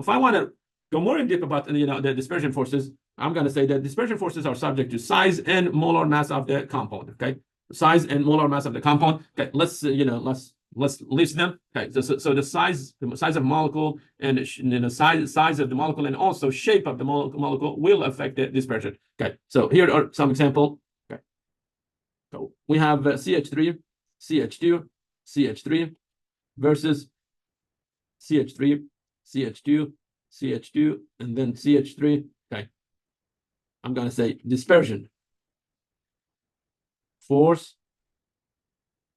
if I want to go more in depth about the dispersion forces, I'm going to say that dispersion forces are subject to size and molar mass of the compound. Okay, size and molar mass of the compound. Okay, let's list them. Okay, so the size of molecule and size of the molecule and also shape of the molecule will affect the dispersion. Okay, so here are some examples. Okay, so we have CH3, CH2, CH3 versus CH3, CH2, CH2, and then CH3. Okay, I'm going to say dispersion force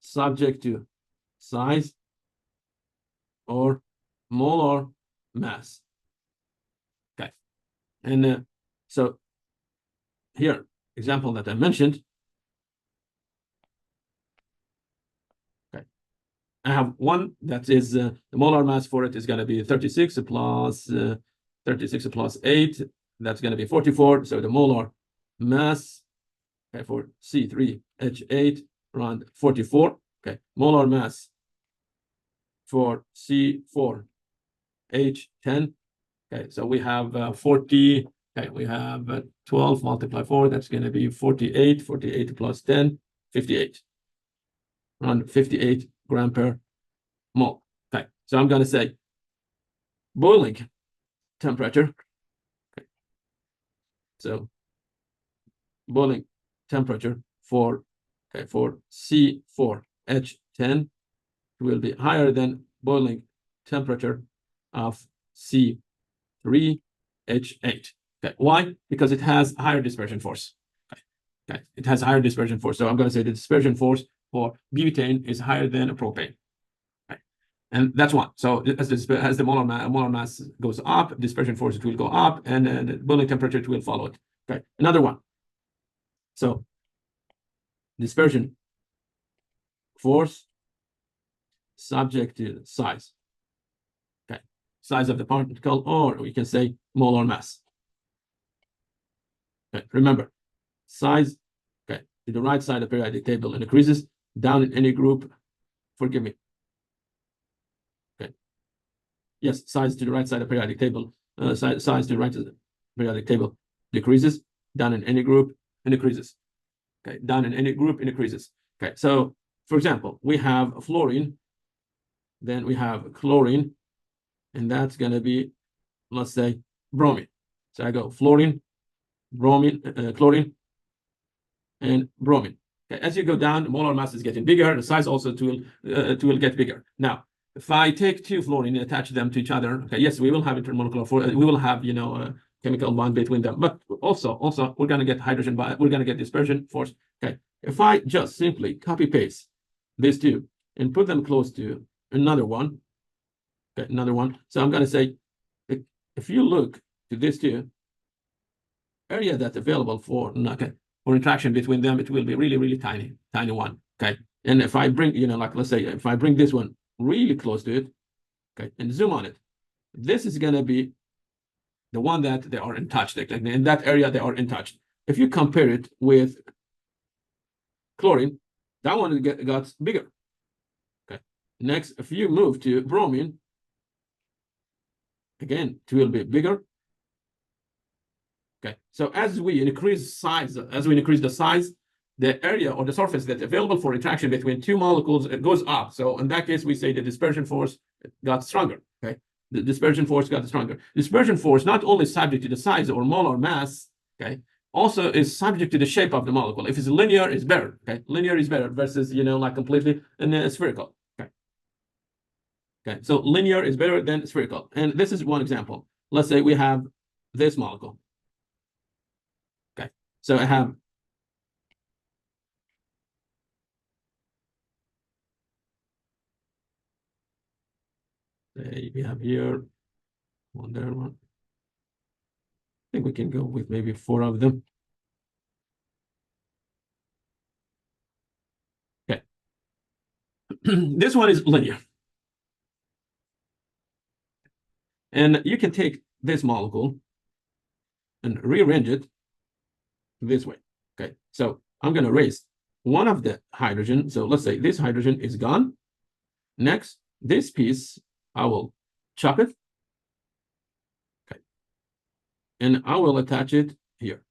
subject to size or molar mass. Okay, and so here, example that I mentioned. Okay, I have one that is the molar mass for it is going to be 36 plus 8. That's going to be 44. So the molar mass, okay, for C3H8 around 44. Okay, molar mass for C4H10. Okay, so we have 40. Okay, we have 12 multiply 4. That's going to be 48. 48 plus 10, 58. Around 58 gram per mole. Okay, so I'm going to say boiling temperature. Okay, so boiling temperature for C4H10 will be higher than boiling temperature of C3H8. Okay, why? Because it has higher dispersion force. Okay, it has higher dispersion force. So I'm going to say the dispersion force for butane is higher than propane. Okay, and that's one. So as the molar mass goes up, dispersion force it will go up, and the boiling temperature it will follow it. Okay, another one. So dispersion force subject to size. Okay, size of the particle, or we can say molar mass. Okay, remember, size, okay, to the right side of the periodic table increases, down in any group, forgive me. Okay, yes, size to the right side of the periodic table, size to the right of the periodic table decreases, down in any group, and increases. Okay, down in any group, it increases. Okay, so for example, we have fluorine, then we have chlorine, and that's going to be, let's say, bromine. So I go fluorine, bromine, chlorine, and bromine. Okay, as you go down, the molar mass is getting bigger. The size also will get bigger. Now, if I take two fluorine and attach them to each other, okay, yes, we will have intermolecular force. We will have, a chemical bond between them, but also we're going to get hydrogen bond. We're going to get dispersion force. Okay, if I just simply copy paste these two and put them close to another one, okay, another one. So I'm going to say, if you look to these two, area that's available for interaction between them, it will be really, really tiny one. Okay, and if I bring, like let's say, if I bring this one really close to it, okay, and zoom on it, this is going to be the one that they are in touch. Like in that area, they are in touch. If you compare it with chlorine, that one got bigger. Okay, next, if you move to bromine, again, it will be bigger. Okay, so as we increase the size, the area or the surface that's available for interaction between two molecules, it goes up. So in that case, we say the dispersion force got stronger. Okay, the dispersion force got stronger. Dispersion force not only subject to the size or molar mass, okay, also is subject to the shape of the molecule. If it's linear, it's better. Okay, linear is better versus like completely spherical. Okay, okay, so linear is better than spherical. And this is one example. Let's say we have this molecule. Okay, so I have we have here one there one. I think we can go with maybe 4 of them. Okay, this one is linear, and you can take this molecule and rearrange it this way. Okay, so I'm going to erase one of the hydrogen. So let's say this hydrogen is gone. Next, this piece I will chop it. and I will attach it here.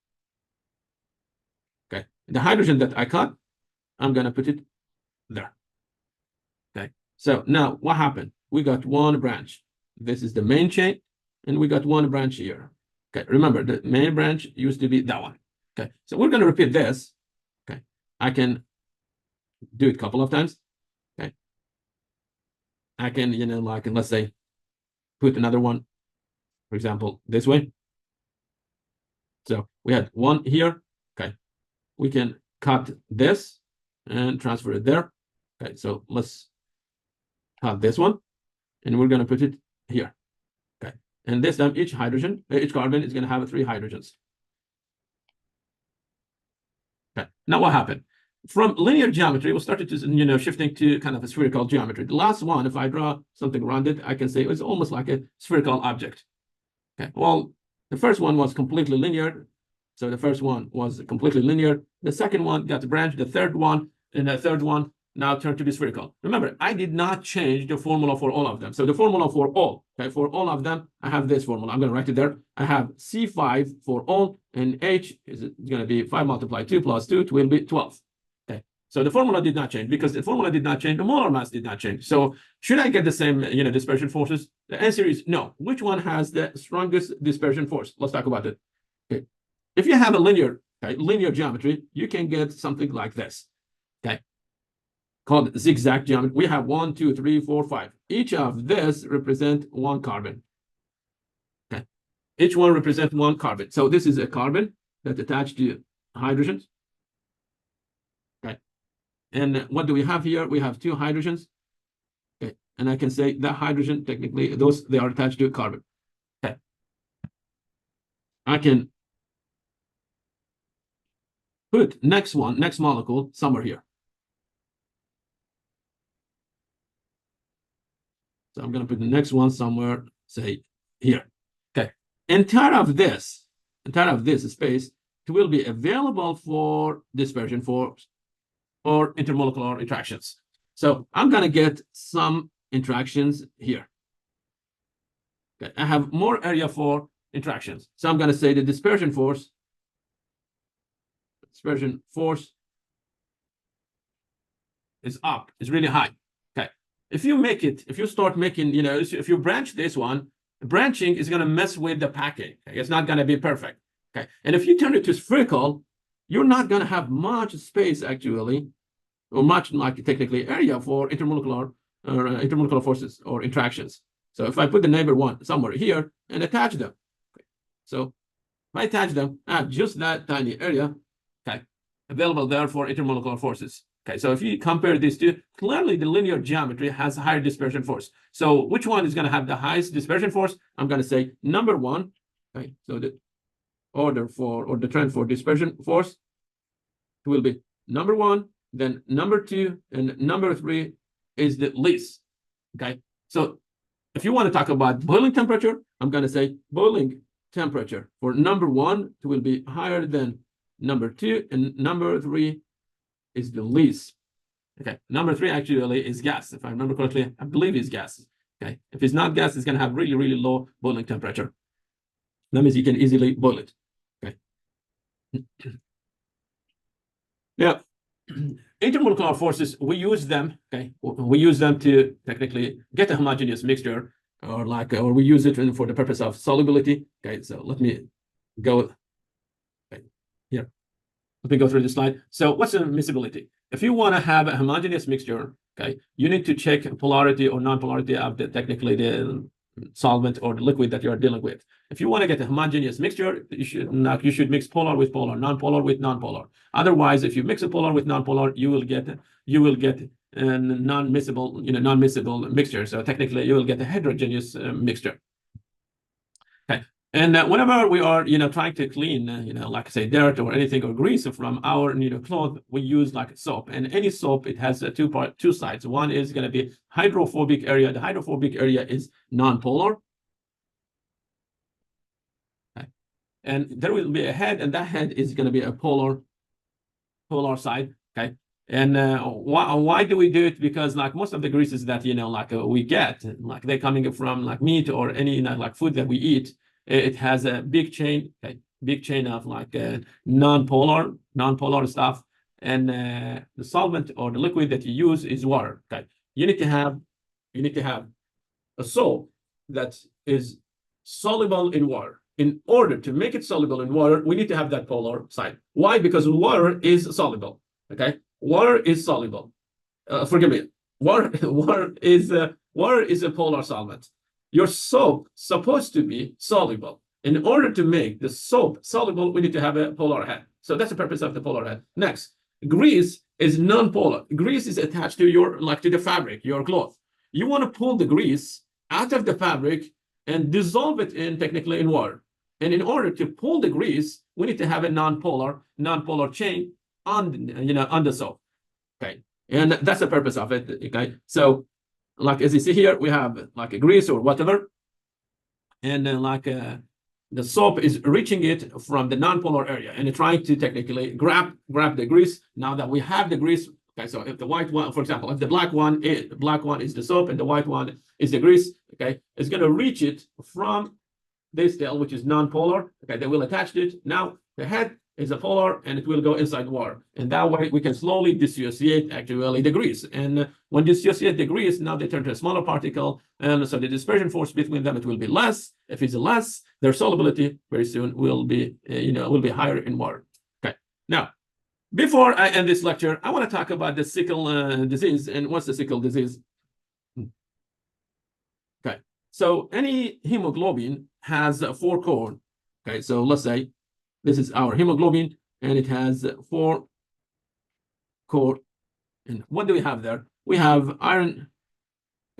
Okay, the hydrogen that I cut, I'm gonna put it there. Okay, so now what happened? We got one branch. This is the main chain, and we got one branch here. Okay, remember the main branch used to be that one. Okay, so we're gonna repeat this. Okay, I can do it a couple of times. Okay, I can, like, let's say, put another one, for example, this way. So we had one here. Okay, we can cut this and transfer it there. Okay, so let's cut this one, and we're gonna put it here. Okay, and this time each carbon is gonna have 3 hydrogens. Okay, now what happened? From linear geometry, we started to, shifting to kind of a spherical geometry. The last one, if I draw something around it, I can say it's almost like a spherical object. Okay, well, the first one was completely linear. So the first one was completely linear. The second one got a branch, the third one, and the third one now turned to be spherical. Remember, I did not change the formula for all of them. So the formula for all, okay, for all of them, I have this formula. I'm going to write it there. I have C5 for all, and H is going to be 5 multiplied 2 plus 2, it will be 12. Okay, so the formula did not change. Because the formula did not change, the molar mass did not change. So should I get the same, dispersion forces? The answer is no. Which one has the strongest dispersion force? Let's talk about it. Okay, if you have a linear geometry, you can get something like this. Okay, called zigzag geometry. We have 1, 2, 3, 4, 5. Each of this represent 1 carbon. Okay, each one represents 1 carbon. So this is a carbon that's attached to hydrogens. Okay, and what do we have here? We have 2 hydrogens. Okay, and I can say that hydrogen, technically, they are attached to a carbon. Okay, I can put next molecule somewhere here. So I'm going to put the next one somewhere, say here. Okay, entire of this space, it will be available for dispersion force or intermolecular interactions. So I'm going to get some interactions here. Okay, I have more area for interactions. So I'm going to say the dispersion force is up, is really high. Okay, if you start making, if you branch this one, branching is going to mess with the packing. Okay? It's not going to be perfect. Okay, and if you turn it to spherical, you're not going to have much space actually, or much like technically area for intermolecular forces or interactions. So if I put the neighbor one somewhere here and attach them, okay, so if I attach them, I have just that tiny area, okay, available there for intermolecular forces. Okay, so if you compare these two, clearly the linear geometry has higher dispersion force. So which one is going to have the highest dispersion force? I'm going to say number 1. Okay, so the order for, or the trend for dispersion force will be number 1, then number 2, and number 3 is the least. Okay, so if you want to talk about boiling temperature, I'm going to say boiling temperature for number 1, it will be higher than number 2, and number 3 is the least. Okay, number 3 actually is gas. If I remember correctly, I believe it's gas. Okay, if it's not gas, it's going to have really, really low boiling temperature. That means you can easily boil it. Okay. Yeah, intermolecular forces, we use them. Okay, we use them to technically get a homogeneous mixture, or we use it for the purpose of solubility. Okay, so let me go. Okay, here. Let me go through the slide. So what's the miscibility? If you want to have a homogeneous mixture, okay, you need to check polarity or non-polarity of technically the solvent or the liquid that you are dealing with. If you want to get a homogeneous mixture, you should mix polar with polar, non-polar with non-polar. Otherwise, if you mix a polar with non-polar, you will get a non-miscible mixture. So technically, you will get a heterogeneous mixture. Okay. And whenever we are, trying to clean, like say dirt or anything or grease from our, cloth, we use like soap. And any soap, it has two sides. One is going to be hydrophobic area. The hydrophobic area is non-polar. Okay. And there will be a head, and that head is going to be a polar side. Okay. And why do we do it? Because like most of the greases that we get, like they're coming from like meat or any like food that we eat, it has a big chain, okay, big chain of like non-polar stuff, and the solvent or the liquid that you use is water. Okay, you need to have a soap that is soluble in water. In order to make it soluble in water, we need to have that polar side. Why? Because water is soluble. Okay, water is soluble. Forgive me. Water is a polar solvent. Your soap supposed to be soluble. In order to make the soap soluble, we need to have a polar head. So that's the purpose of the polar head. Next, grease is non-polar. Grease is attached to your to the fabric, your cloth. You want to pull the grease out of the fabric and dissolve it technically in water. And in order to pull the grease, we need to have a non-polar chain on the soap. Okay, and that's the purpose of it. Okay, so like as you see here, we have like a grease or whatever, and then the soap is reaching it from the non-polar area and trying to technically grab the grease. Now that we have the grease, okay, so if the white one, for example, if the black one is the soap and the white one is the grease, okay, it's going to reach it from this tail, which is non-polar. Okay, they will attach it. Now the head is a polar and it will go inside water. And that way we can slowly dissociate actually the grease. And when dissociate the grease, now they turn to a smaller particle. And so the dispersion force between them, it will be less. If it's less, their solubility very soon will be, will be higher in water. Okay. Now, before I end this lecture, I want to talk about the sickle disease. And what's the sickle disease? Okay. So any hemoglobin has 4 core. Okay. So let's say this is our hemoglobin, and it has 4 core. And what do we have there? We have iron,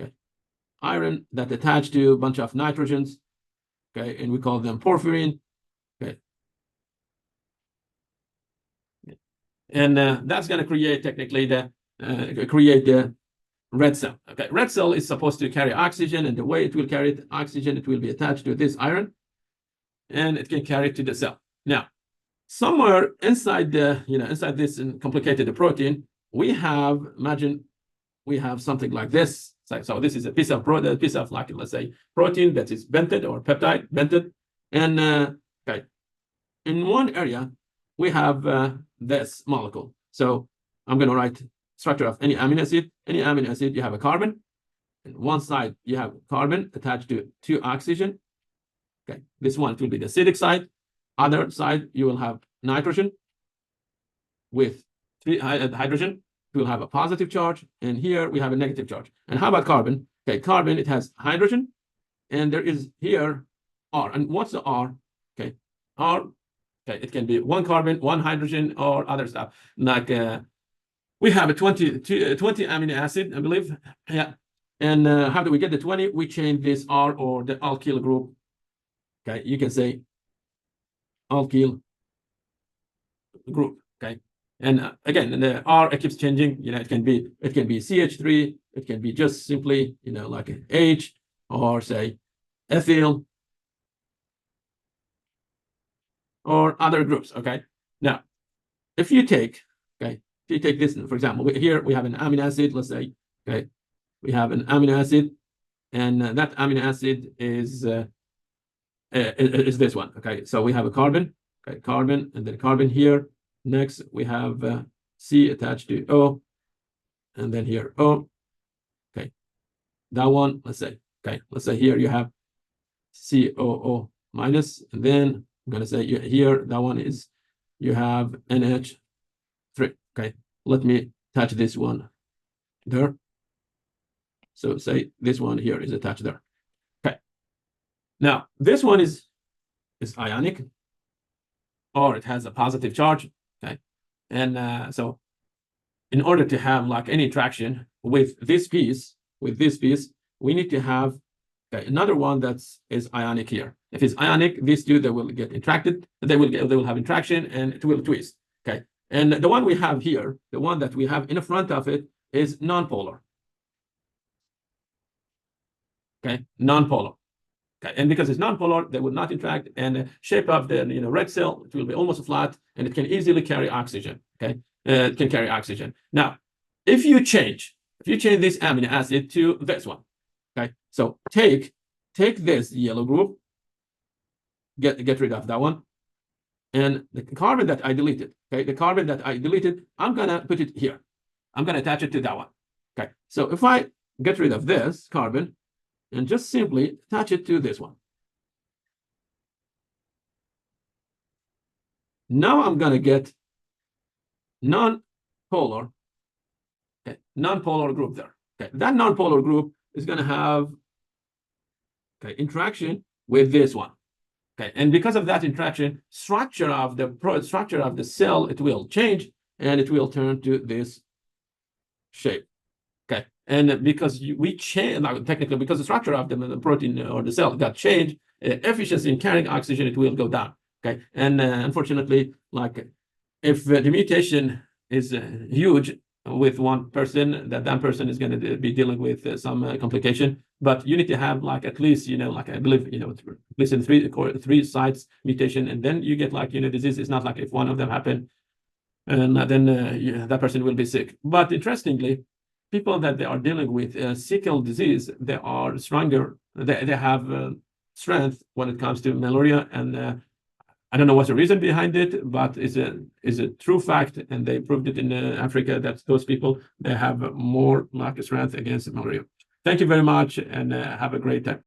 okay, iron that attached to a bunch of nitrogens, okay, and we call them porphyrin, okay. And that's going to create technically the red cell. Okay, red cell is supposed to carry oxygen, and the way it will carry oxygen, it will be attached to this iron, and it can carry it to the cell. Now, somewhere inside inside this complicated protein, we have, imagine we have something like this. So this is a piece of protein, like, let's say, protein that is bented or peptide bented. And okay, in one area, we have this molecule. So I'm going to write structure of any amino acid. Any amino acid, you have a carbon. And one side, you have carbon attached to 2 oxygen. Okay, this one will be the acidic side. Other side, you will have nitrogen with 3 hydrogen. It will have a positive charge, and here we have a negative charge. And how about carbon? Okay, carbon, it has hydrogen, and there is here R. And what's the R? Okay, R, okay, it can be 1 carbon, 1 hydrogen, or other stuff. Like we have a 20 amino acid, I believe. Yeah. And how do we get the 20? We change this R or the alkyl group. Okay, you can say alkyl group. Okay, and again, the R, it keeps changing. It can be CH3, it can be just simply like an H, or say ethyl, or other groups. Okay, now if you take this, for example, here we have an amino acid. Let's say, okay, we have an amino acid, and that amino acid is this one. Okay, so we have a carbon. Okay, carbon, and then carbon here. Next, we have C attached to O, and then here O. Okay, that one, let's say, okay, let's say here you have COO minus, and then I'm going to say here, that one is, you have NH3. Okay, let me attach this one there. So say this one here is attached there. Okay, now this one is ionic, or it has a positive charge. Okay, and so in order to have like any interaction with this piece, we need to have another one is ionic here. If it's ionic, these two, they will get interacted. They will have interaction, and it will twist. Okay, and the one we have here, the one that we have in front of it, is non-polar. Okay, non-polar. Okay, and because it's non-polar, they will not interact, and the shape of the red cell, it will be almost flat, and it can easily carry oxygen. Okay, it can carry oxygen. Now, if you change this amino acid to this one, okay, so take this yellow group, get rid of that one. And the carbon that I deleted, okay, the carbon that I deleted, I'm gonna put it here. I'm gonna attach it to that one. Okay, so if I get rid of this carbon and just simply attach it to this one. Now I'm gonna get non-polar, okay, non-polar group there. Okay, that non-polar group is gonna have interaction with this one. Okay, and because of that interaction, structure of the cell, it will change and it will turn to this shape. Okay, and because we change, technically, because the structure of the protein or the cell got changed, efficiency in carrying oxygen, it will go down. Okay, and unfortunately, like if the mutation is huge with one person, that person is going to be dealing with some complication. But you need to have like at least, like I believe, at least in three sites mutation, and then you get like, disease. It's not like if one of them happen, and then that person will be sick. But interestingly, people that they are dealing with sickle disease, they are stronger. They have strength when it comes to malaria, and I don't know what's the reason behind it, but it's a true fact, and they proved it in Africa that those people, they have more strength against malaria. Thank you very much, and have a great time.